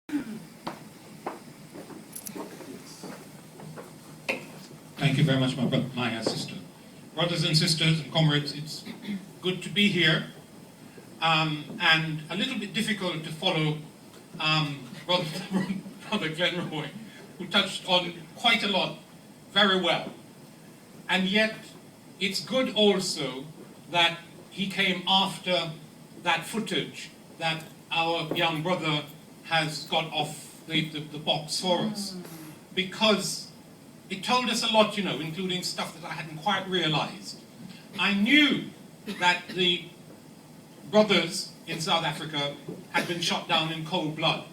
Thank you very much, my sister. Brothers and sisters and comrades, it's good to be here, and a little bit difficult to follow Brother Glenroy, who touched on quite a lot very well. And yet, it's good also that he came after that footage that our young brother has got off the box for us, because it told us a lot, you know, including stuff that I hadn't quite realized. I knew that the brothers in South Africa had been shot down in cold blood.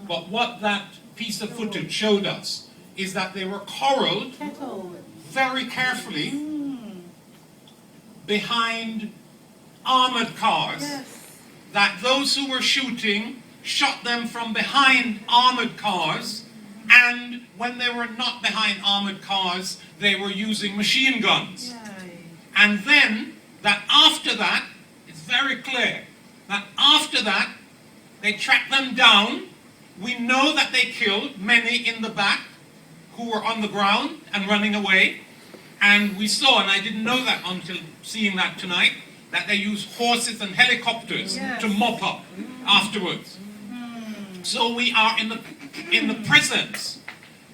But what that piece of footage showed us is that they were corralled very carefully behind armored cars. That those who were shooting shot them from behind armored cars, and when they were not behind armored cars, they were using machine guns. And then, that after that, it's very clear, that after that, they tracked them down. We know that they killed many in the back who were on the ground and running away. And we saw, and I didn't know that until seeing that tonight, that they used horses and helicopters to mop up afterwards. So we are in the presence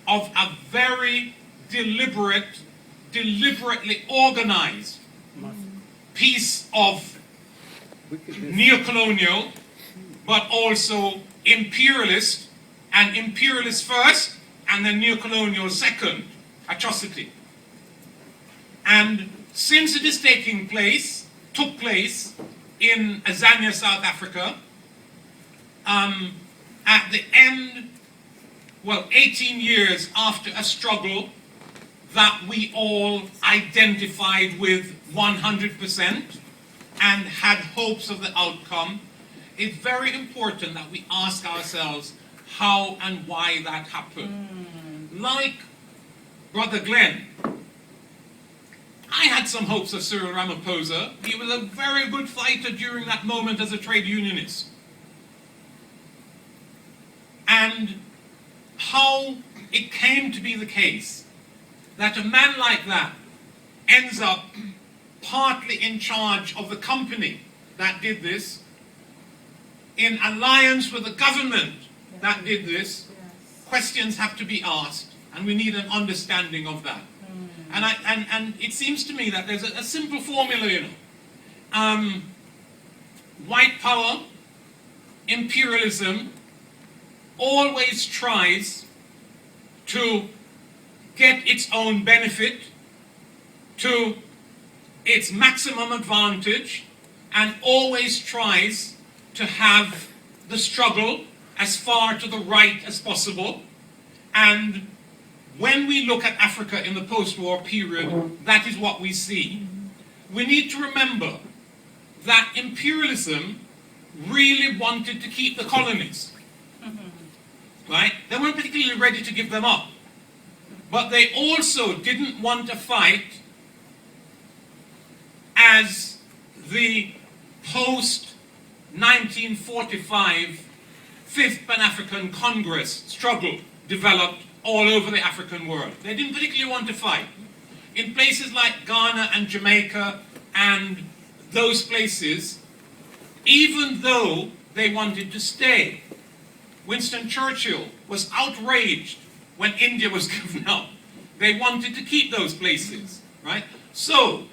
of a very deliberately organized piece of neocolonial, but also imperialist, and imperialist first, and then neocolonial second atrocity. And since it is took place in Azania, South Africa, at the end, 18 years after a struggle that we all identified with 100% and had hopes of the outcome, it's very important that we ask ourselves how and why that happened. Like Brother Glenn, I had some hopes of Cyril Ramaphosa. He was a very good fighter during that moment as a trade unionist. And how it came to be the case that a man like that ends up partly in charge of the company that did this, in alliance with the government that did this, questions have to be asked, and we need an understanding of that. And it seems to me that there's a simple formula, you know. White power, imperialism, always tries to get its own benefit to its maximum advantage, and always tries to have the struggle as far to the right as possible. And when we look at Africa in the post-war period, that is what we see. We need to remember that imperialism really wanted to keep the colonies. Right? They weren't particularly ready to give them up. But they also didn't want to fight as the post-1945 Fifth Pan-African Congress struggle developed all over the African world. They didn't particularly want to fight. In places like Ghana and Jamaica and those places, even though they wanted to stay, Winston Churchill was outraged when India was given up. They wanted to keep those places, right? So,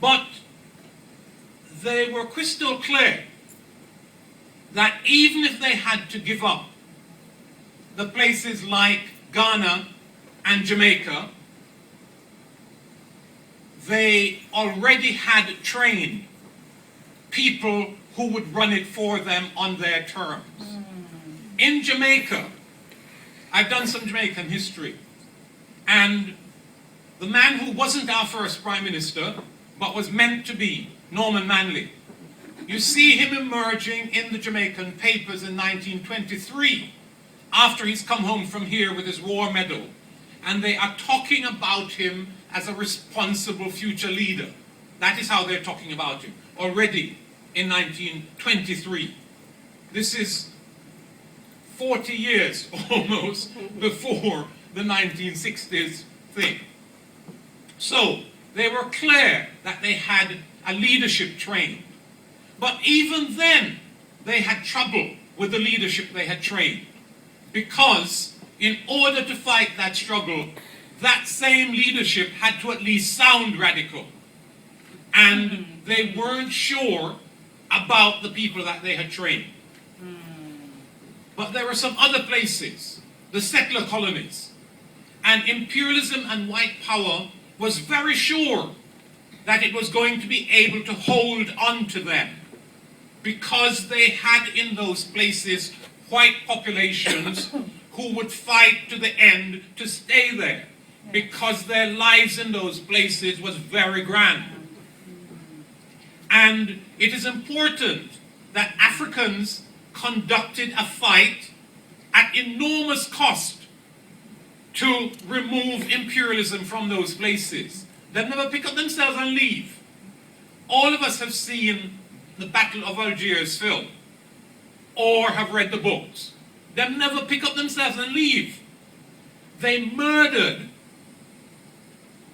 but they were crystal clear that even if they had to give up the places like Ghana and Jamaica, they already had trained people who would run it for them on their terms. In Jamaica, I've done some Jamaican history, and the man who wasn't our first Prime Minister, but was meant to be, Norman Manley, you see him emerging in the Jamaican papers in 1923, after he's come home from here with his war medal, and they are talking about him as a responsible future leader. That is how they're talking about him, already in 1923. This is 40 years almost before the 1960s thing. So they were clear that they had a leadership trained. But even then, they had trouble with the leadership they had trained. Because in order to fight that struggle, that same leadership had to at least sound radical. And they weren't sure about the people that they had trained. But there were some other places, the settler colonies. And imperialism and white power was very sure that it was going to be able to hold on to them, because they had in those places white populations who would fight to the end to stay there, because their lives in those places was very grand. And it is important that Africans conducted a fight at enormous cost to remove imperialism from those places. They'd never pick up themselves and leave. All of us have seen the Battle of Algiers film, or have read the books. They'd never pick up themselves and leave. They murdered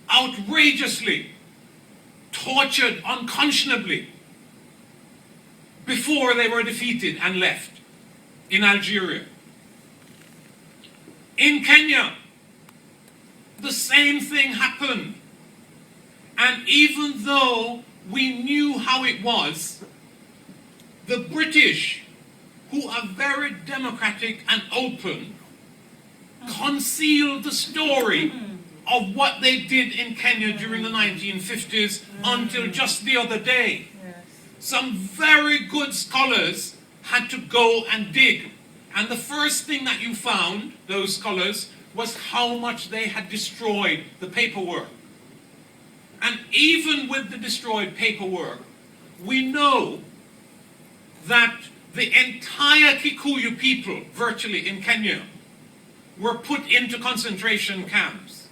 outrageously, tortured unconscionably, before they were defeated and left in Algeria. In Kenya, the same thing happened. And even though we knew how it was, the British, who are very democratic and open, concealed the story of what they did in Kenya during the 1950s until just the other day. Some very good scholars had to go and dig. And the first thing that you found, those scholars, was how much they had destroyed the paperwork. And even with the destroyed paperwork, we know that the entire Kikuyu people, virtually in Kenya, were put into concentration camps.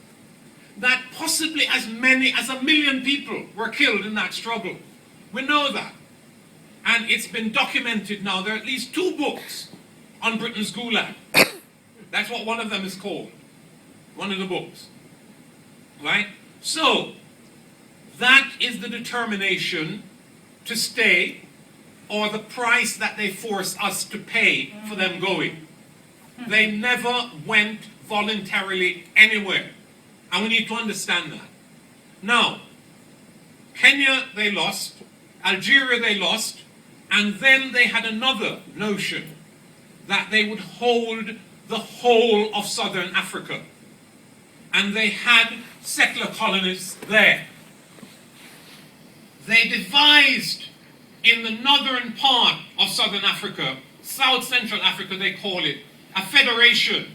That possibly as many as 1 million people were killed in that struggle. We know that. And it's been documented now. There are at least 2 books on Britain's Gulag. That's what one of them is called. One of the books. Right? So, that is the determination to stay, or the price that they force us to pay for them going. They never went voluntarily anywhere. And we need to understand that. Now, Kenya they lost, Algeria they lost, and then they had another notion that they would hold the whole of southern Africa. And they had settler colonies there. They devised in the northern part of southern Africa, South Central Africa they call it, a federation.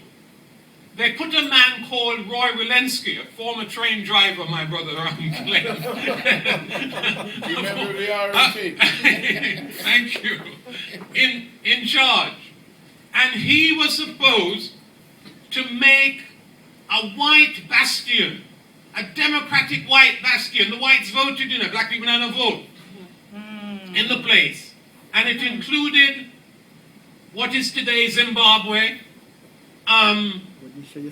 They put a man called Roy Wilensky, a former train driver, my brother, I'm Glenn. Remember the RNC. Thank you. In charge. And he was supposed to make a white bastion, a democratic white bastion. The whites voted in it, black people didn't vote in the place. And it included what is today Zimbabwe,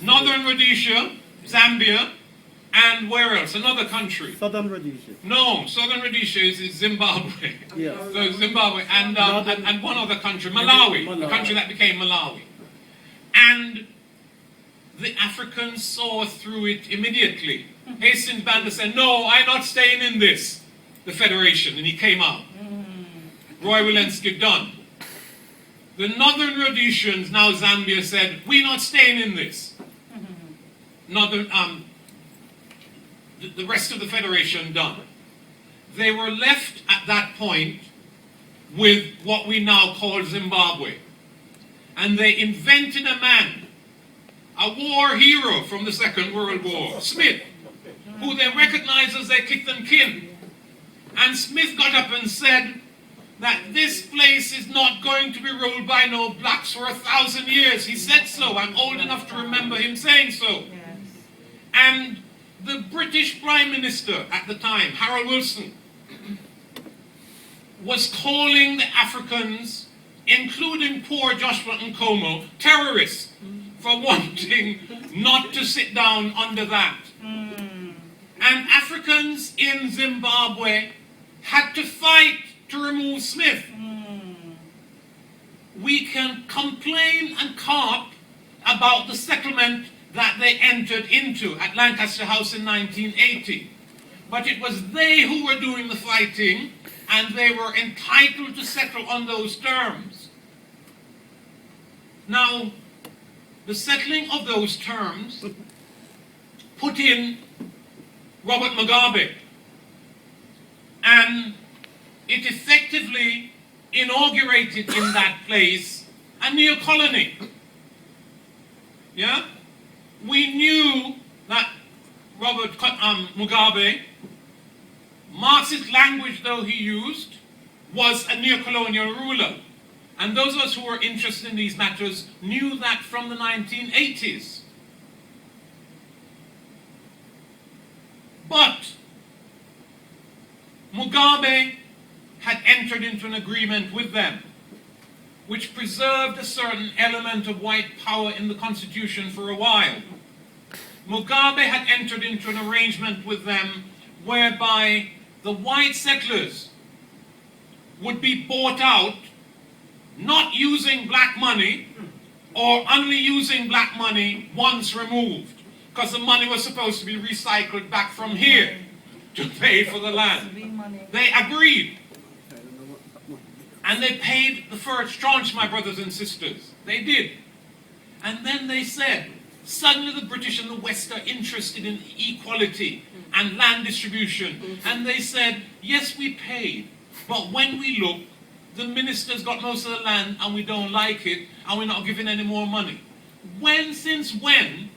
Northern Rhodesia, Zambia, and where else? Another country. Southern Rhodesia. No, Southern Rhodesia is Zimbabwe. Yes. So Zimbabwe and one other country, Malawi, the country that became Malawi. And the Africans saw through it immediately. Hastings Banda said, "No, I'm not staying in this, the Federation," and he came out. Roy Wilensky done. The Northern Rhodesians, now Zambia, said, "We're not staying in this." The rest of the Federation done. They were left at that point with what we now call Zimbabwe. And they invented a man, a war hero from the Second World War, Smith, who they recognized as their kith and kin. And Smith got up and said that this place is not going to be ruled by no blacks for 1,000 years. He said so. I'm old enough to remember him saying so. And the British Prime Minister at the time, Harold Wilson, was calling the Africans including poor Joshua Nkomo, terrorists, for wanting not to sit down under that. And Africans in Zimbabwe had to fight to remove Smith. We can complain and carp about the settlement that they entered into at Lancaster House in 1980. But it was they who were doing the fighting, and they were entitled to settle on those terms. Now, the settling of those terms put in Robert Mugabe, and it effectively inaugurated in that place a new colony. Yeah? We knew that Robert Mugabe, Marxist language though he used, was a neo-colonial ruler. And those of us who were interested in these matters knew that from the 1980s. But Mugabe had entered into an agreement with them, which preserved a certain element of white power in the constitution for a while. Mugabe had entered into an arrangement with them whereby the white settlers would be bought out, not using black money, or only using black money once removed, because the money was supposed to be recycled back from here to pay for the land. They agreed. And they paid the first tranche, my brothers and sisters. They did. And then they said, suddenly the British and the West are interested in equality and land distribution. And they said, yes, we paid, but when we look, the minister's got most of the land and we don't like it, and we're not giving any more money. Since when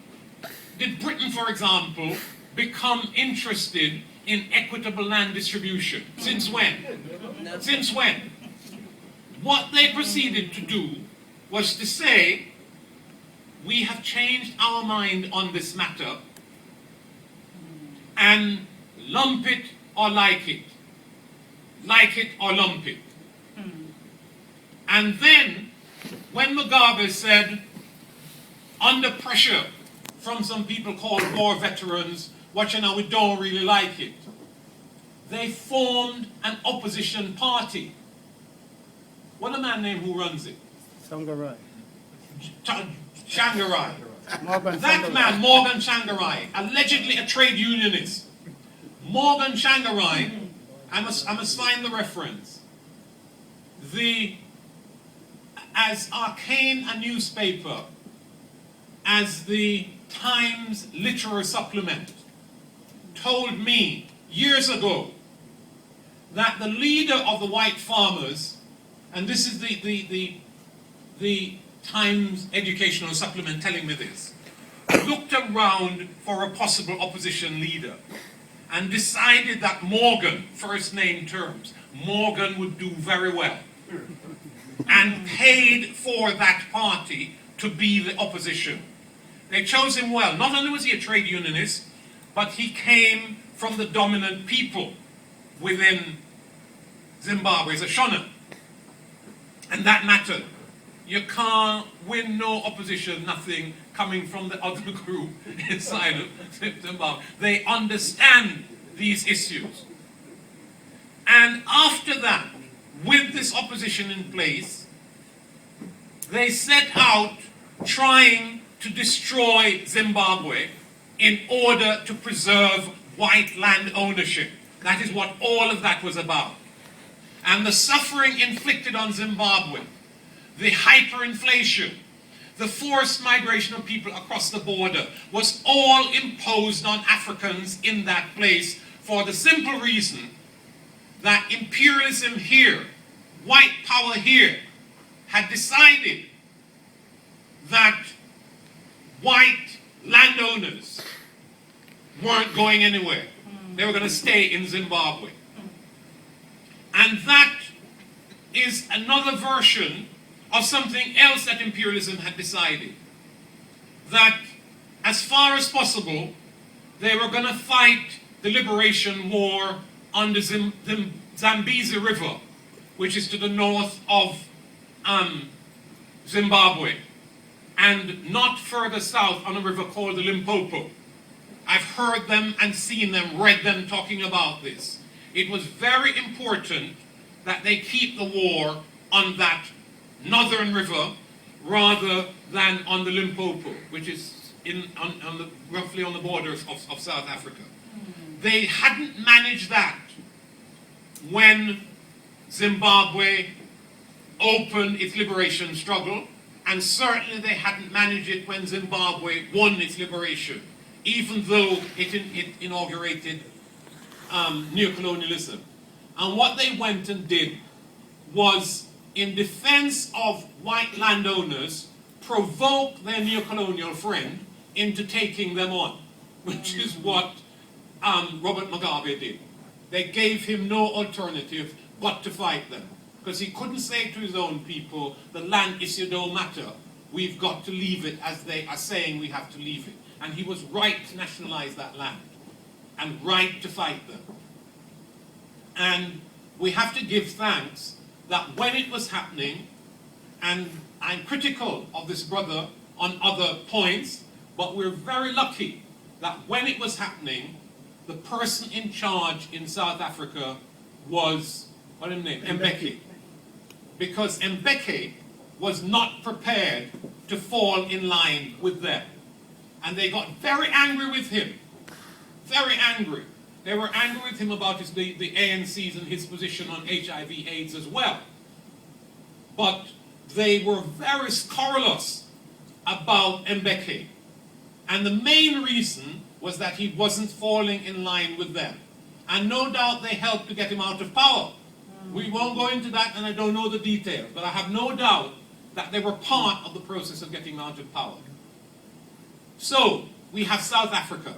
did Britain, for example, become interested in equitable land distribution? Since when? Since when? What they proceeded to do was to say, we have changed our mind on this matter, and lump it or like it. Like it or lump it. And then, when Mugabe said, under pressure from some people called war veterans, watching how we don't really like it, they formed an opposition party. What a man named who runs it? Sangarai. Shangarai. Morgan That Sangarai. man, Morgan Shangarai, allegedly a trade unionist. Morgan Shangarai, I must find the reference. As arcane a newspaper as the Times Literary Supplement told me years ago that the leader of the white farmers, and this is the Times Educational Supplement telling me this, looked around for a possible opposition leader and decided that Morgan, first name terms, Morgan would do very well, and paid for that party to be the opposition. They chose him well. Not only was he a trade unionist, but he came from the dominant people within Zimbabwe as a Shona. And that mattered. You can't win no opposition, nothing coming from the other group inside of Zimbabwe. They understand these issues. And after that, with this opposition in place, they set out trying to destroy Zimbabwe in order to preserve white land ownership. That is what all of that was about. And the suffering inflicted on Zimbabwe, the hyperinflation, the forced migration of people across the border was all imposed on Africans in that place for the simple reason that imperialism here, white power here, had decided that white landowners weren't going anywhere. They were going to stay in Zimbabwe. And that is another version of something else that imperialism had decided. That as far as possible, they were going to fight the liberation war on the Zambezi River, which is to the north of Zimbabwe, and not further south on a river called the Limpopo. I've heard them and seen them, read them talking about this. It was very important that they keep the war on that northern river rather than on the Limpopo, which is roughly on the borders of South Africa. They hadn't managed that when Zimbabwe opened its liberation struggle, and certainly they hadn't managed it when Zimbabwe won its liberation, even though it inaugurated neocolonialism. And what they went and did was, in defense of white landowners, provoke their neocolonial friend into taking them on, which is what Robert Mugabe did. They gave him no alternative but to fight them, because he couldn't say to his own people, the land issue don't matter, we've got to leave it as they are saying we have to leave it. And he was right to nationalize that land, and right to fight them. And we have to give thanks that when it was happening, and I'm critical of this brother on other points, but we're very lucky that when it was happening, the person in charge in South Africa was, what's his name? Mbeki. Because Mbeki was not prepared to fall in line with them. And they got very angry with him. Very angry. They were angry with him about the ANC's and his position on HIV/AIDS as well. But they were very scurrilous about Mbeki. And the main reason was that he wasn't falling in line with them. And no doubt they helped to get him out of power. We won't go into that, and I don't know the details, but I have no doubt that they were part of the process of getting him out of power. So, we have South Africa.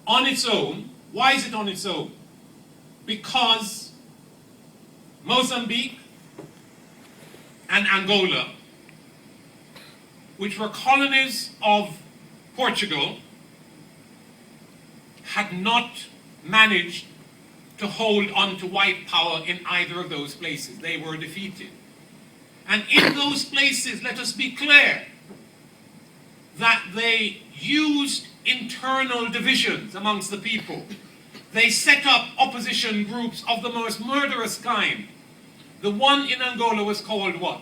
On its own. Why is it on its own? Because Mozambique and Angola, which were colonies of Portugal, had not managed to hold on to white power in either of those places. They were defeated. And in those places, let us be clear, that they used internal divisions amongst the people. They set up opposition groups of the most murderous kind. The one in Angola was called what?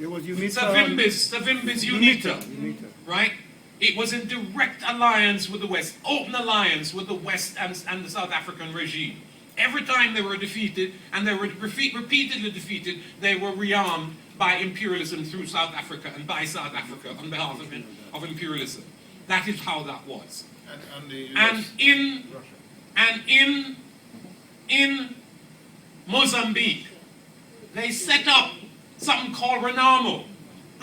It was UNITA. Savimbis UNITA. Right? It was in direct alliance with the West, open alliance with the West and the South African regime. Every time they were defeated, and they were repeatedly defeated, they were rearmed by imperialism through South Africa and by South Africa on behalf of imperialism. That is how that was. And the US, and in Mozambique, they set up something called Renamo,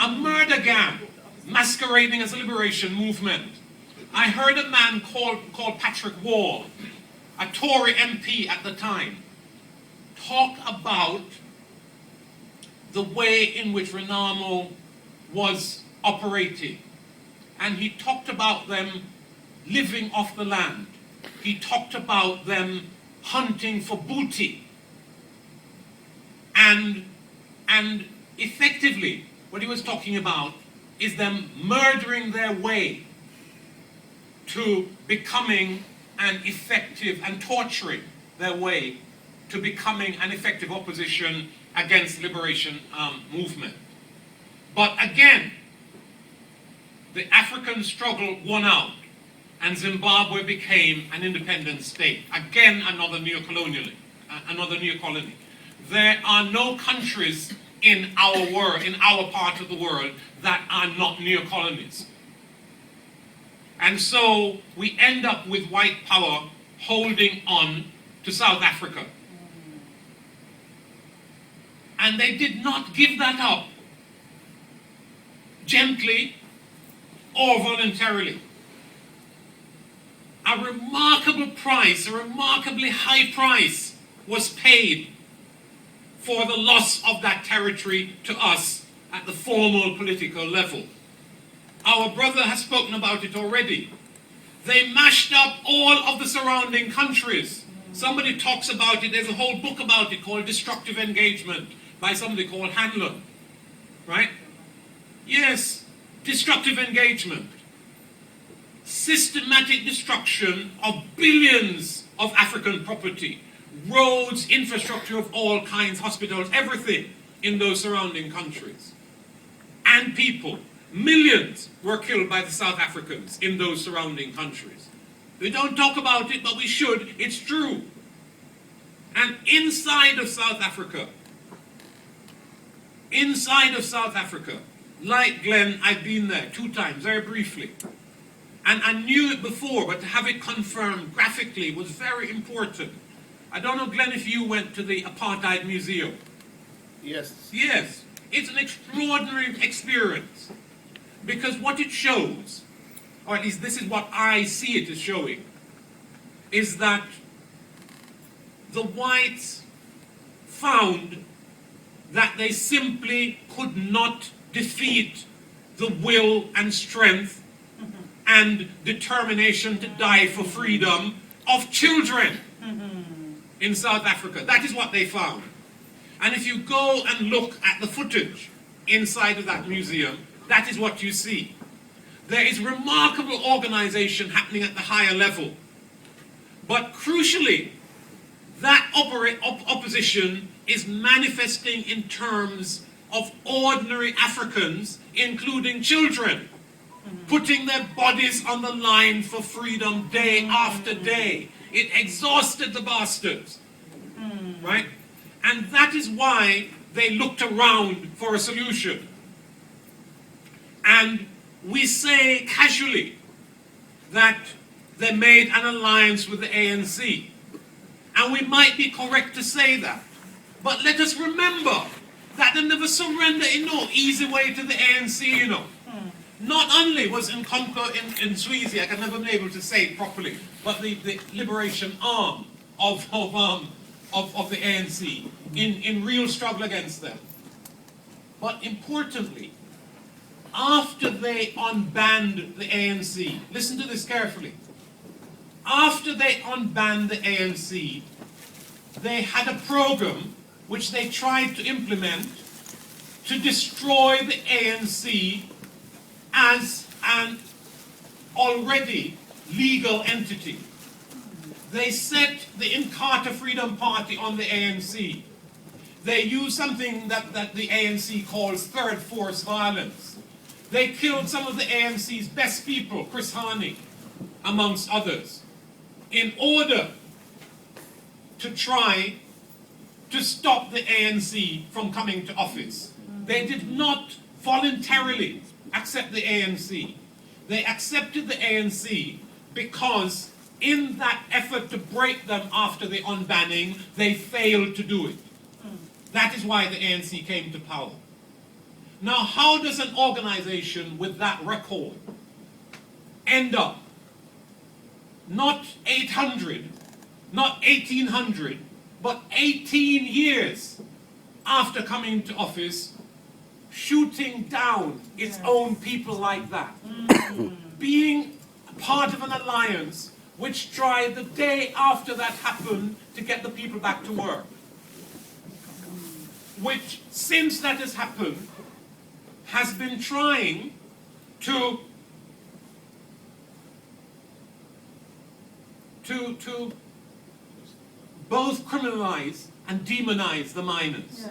a murder gang masquerading as a liberation movement. I heard a man called Patrick Wall, a Tory MP at the time, talk about the way in which Renamo was operating. And he talked about them living off the land. He talked about them hunting for booty. And effectively, what he was talking about is them murdering their way to becoming an effective, and torturing their way to becoming an effective opposition against the liberation movement. But again, the African struggle won out, and Zimbabwe became an independent state. Again, another neocolony. There are no countries in our world, in our part of the world, that are not neocolonies. And so we end up with white power holding on to South Africa. And they did not give that up gently or voluntarily. A remarkable price, a remarkably high price was paid for the loss of that territory to us at the formal political level. Our brother has spoken about it already. They mashed up all of the surrounding countries. Somebody talks about it, there's a whole book about it called Destructive Engagement by somebody called Hanlon, right? Yes, destructive engagement. Systematic destruction of billions of African property, roads, infrastructure of all kinds, hospitals, everything in those surrounding countries. And people, millions were killed by the South Africans in those surrounding countries. We don't talk about it, but we should. It's true. And inside of South Africa, like Glenn, I've been there 2 times, very briefly. And I knew it before, but to have it confirmed graphically was very important. I don't know, Glenn, if you went to the Apartheid Museum. Yes. Yes, it's an extraordinary experience. Because what it shows, or at least this is what I see it as showing, is that the whites found that they simply could not defeat the will and strength and determination to die for freedom of children in South Africa. That is what they found. And if you go and look at the footage inside of that museum, that is what you see. There is remarkable organization happening at the higher level. But crucially, that opposition is manifesting in terms of ordinary Africans, including children, putting their bodies on the line for freedom day after day. It exhausted the bastards, right? And that is why they looked around for a solution. And we say casually that they made an alliance with the ANC. And we might be correct to say that. But let us remember that they never surrender in no easy way to the ANC, you know. Not only was Nkombo in Swazi, I can never be able to say it properly, but the liberation arm of the ANC in real struggle against them. But importantly, after they unbanned the ANC, listen to this carefully, after they unbanned the ANC, they had a program which they tried to implement to destroy the ANC as an already legal entity. They set the Inkatha Freedom Party on the ANC. They used something that the ANC calls third force violence. They killed some of the ANC's best people, Chris Hani, amongst others, in order to try to stop the ANC from coming to office. They did not voluntarily accept the ANC. They accepted the ANC because in that effort to break them after the unbanning, they failed to do it. That is why the ANC came to power. Now, how does an organization with that record end up not 800, not 1800, but 18 years after coming to office, shooting down its own people like that? Being part of an alliance which tried the day after that happened to get the people back to work. Which, since that has happened, has been trying to both criminalize and demonize the miners,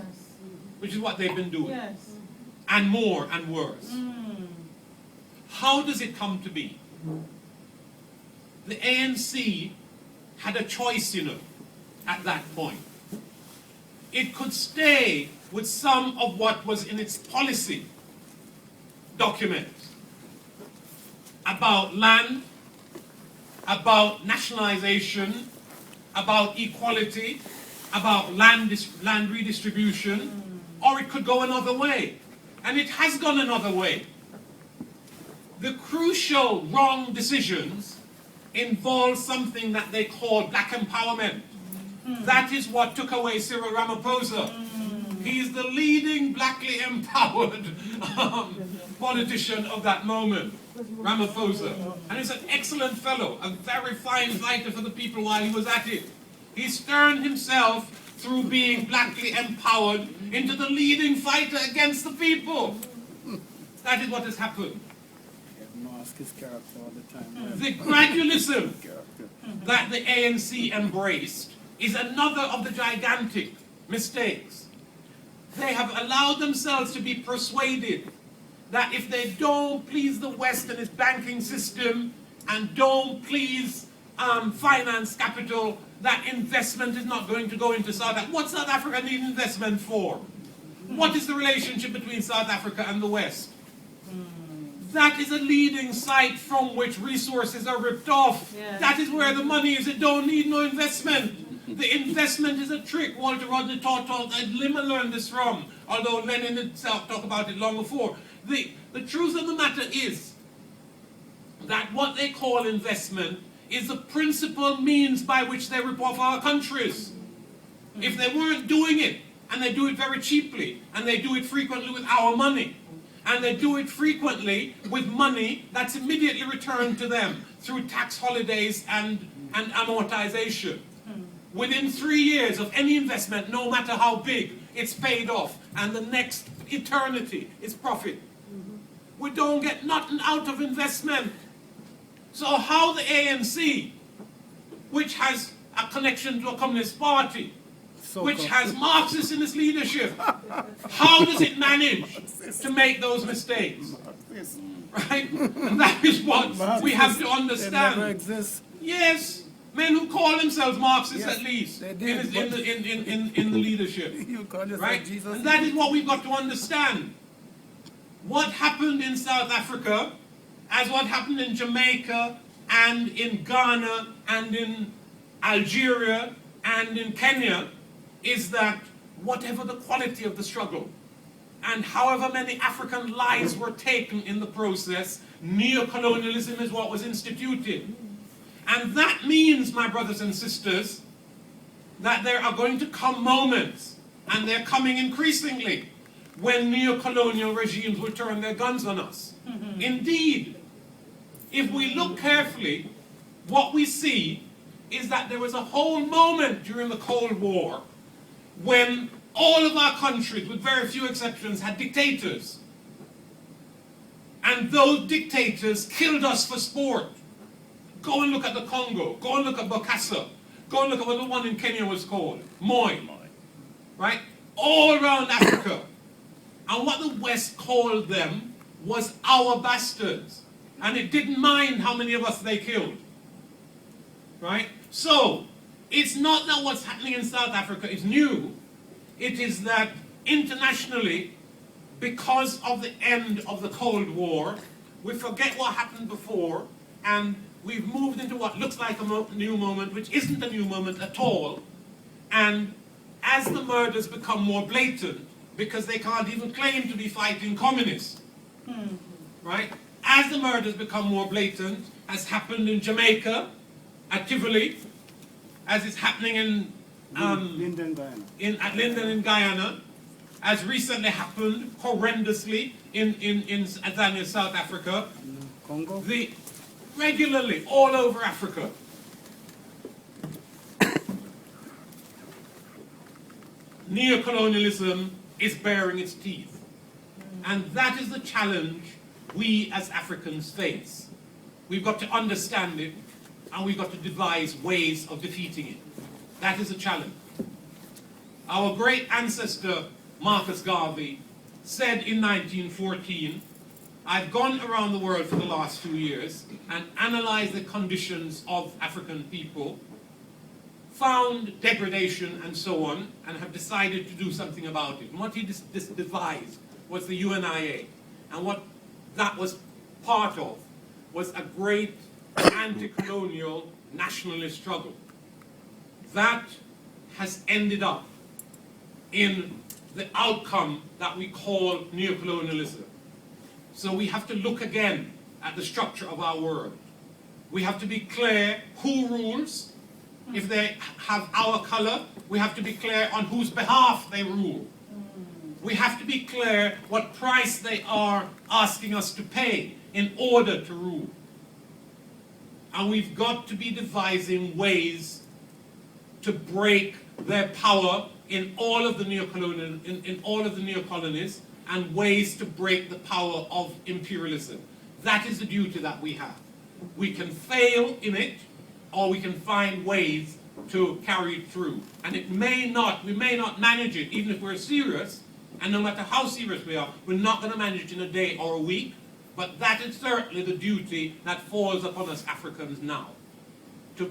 which is what they've been doing, and more and worse. How does it come to be? The ANC had a choice, you know, at that point. It could stay with some of what was in its policy documents about land, about nationalization, about equality, about land redistribution, or it could go another way. And it has gone another way. The crucial wrong decisions involve something that they call black empowerment. That is what took away Cyril Ramaphosa. He's the leading blackly empowered politician of that moment, Ramaphosa. And he's an excellent fellow, a very fine fighter for the people while he was at it. He's turned himself through being blackly empowered into the leading fighter against the people. That is what has happened. Mask his character all the time. The gradualism Character. that the ANC embraced is another of the gigantic mistakes. They have allowed themselves to be persuaded that if they don't please the West and its banking system and don't please finance capital, that investment is not going to go into South Africa. What South Africa need investment for? What is the relationship between South Africa and the West? That is a leading site from which resources are ripped off. Yes. That is where the money is. It don't need no investment. The investment is a trick. Walter Rodney taught Lenin learned this from, although Lenin himself talked about it long before. The truth of the matter is that what they call investment is the principal means by which they rip off our countries. If they weren't doing it, and they do it very cheaply, and they do it frequently with our money, and they do it frequently with money that's immediately returned to them through tax holidays and amortization. Within 3 years of any investment, no matter how big, it's paid off, and the next eternity is profit. We don't get nothing out of investment. So how the ANC, which has a connection to a communist party, which has Marxists in its leadership, how does it manage to make those mistakes? Right? And that is what we have to They never understand. exist. Yes, men who call themselves Marxists Yes, at least they in did, the leadership. You call yourself Right? Jesus. And that is what we've got to understand. What happened in South Africa, as what happened in Jamaica and in Ghana and in Algeria and in Kenya, is that whatever the quality of the struggle, and however many African lives were taken in the process, neocolonialism is what was instituted. And that means, my brothers and sisters, that there are going to come moments, and they're coming increasingly, when neocolonial regimes will turn their guns on us. Indeed, if we look carefully, what we see is that there was a whole moment during the Cold War when all of our countries, with very few exceptions, had dictators. And those dictators killed us for sport. Go and look at the Congo. Go and look at Bokassa. Go and look at what the one in Kenya was called. Moi. Right? All around Africa. And what the West called them was our bastards. And it didn't mind how many of us they killed. Right? So, it's not that what's happening in South Africa is new. It is that internationally, because of the end of the Cold War, we forget what happened before, and we've moved into what looks like a new moment, which isn't a new moment at all. And as the murders become more blatant, because they can't even claim to be fighting communists, right? As the murders become more blatant, as happened in Jamaica, at Tivoli, as is happening in Linden, Guyana. at Linden in Guyana, as recently happened horrendously in Azania, South Africa, Congo. Regularly all over Africa. Neocolonialism is bearing its teeth. And that is the challenge we as Africans face. We've got to understand it, and we've got to devise ways of defeating it. That is a challenge. Our great ancestor, Marcus Garvey, said in 1914, I've gone around the world for the last 2 years and analyzed the conditions of African people, found degradation and so on, and have decided to do something about it. And what he devised was the UNIA. And what that was part of was a great anti-colonial nationalist struggle. That has ended up in the outcome that we call neocolonialism. So we have to look again at the structure of our world. We have to be clear who rules. If they have our color, we have to be clear on whose behalf they rule. We have to be clear what price they are asking us to pay in order to rule. And we've got to be devising ways to break their power in all of the neocolonial, in all of the neocolonies, and ways to break the power of imperialism. That is the duty that we have. We can fail in it, or we can find ways to carry it through. And we may not manage it, even if we're serious, and no matter how serious we are, we're not going to manage it in a day or a week, but that is certainly the duty that falls upon us Africans now. To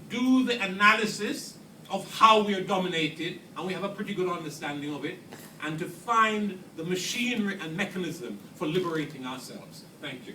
do the analysis of how we are dominated, and we have a pretty good understanding of it, and to find the machinery and mechanism for liberating ourselves. Thank you.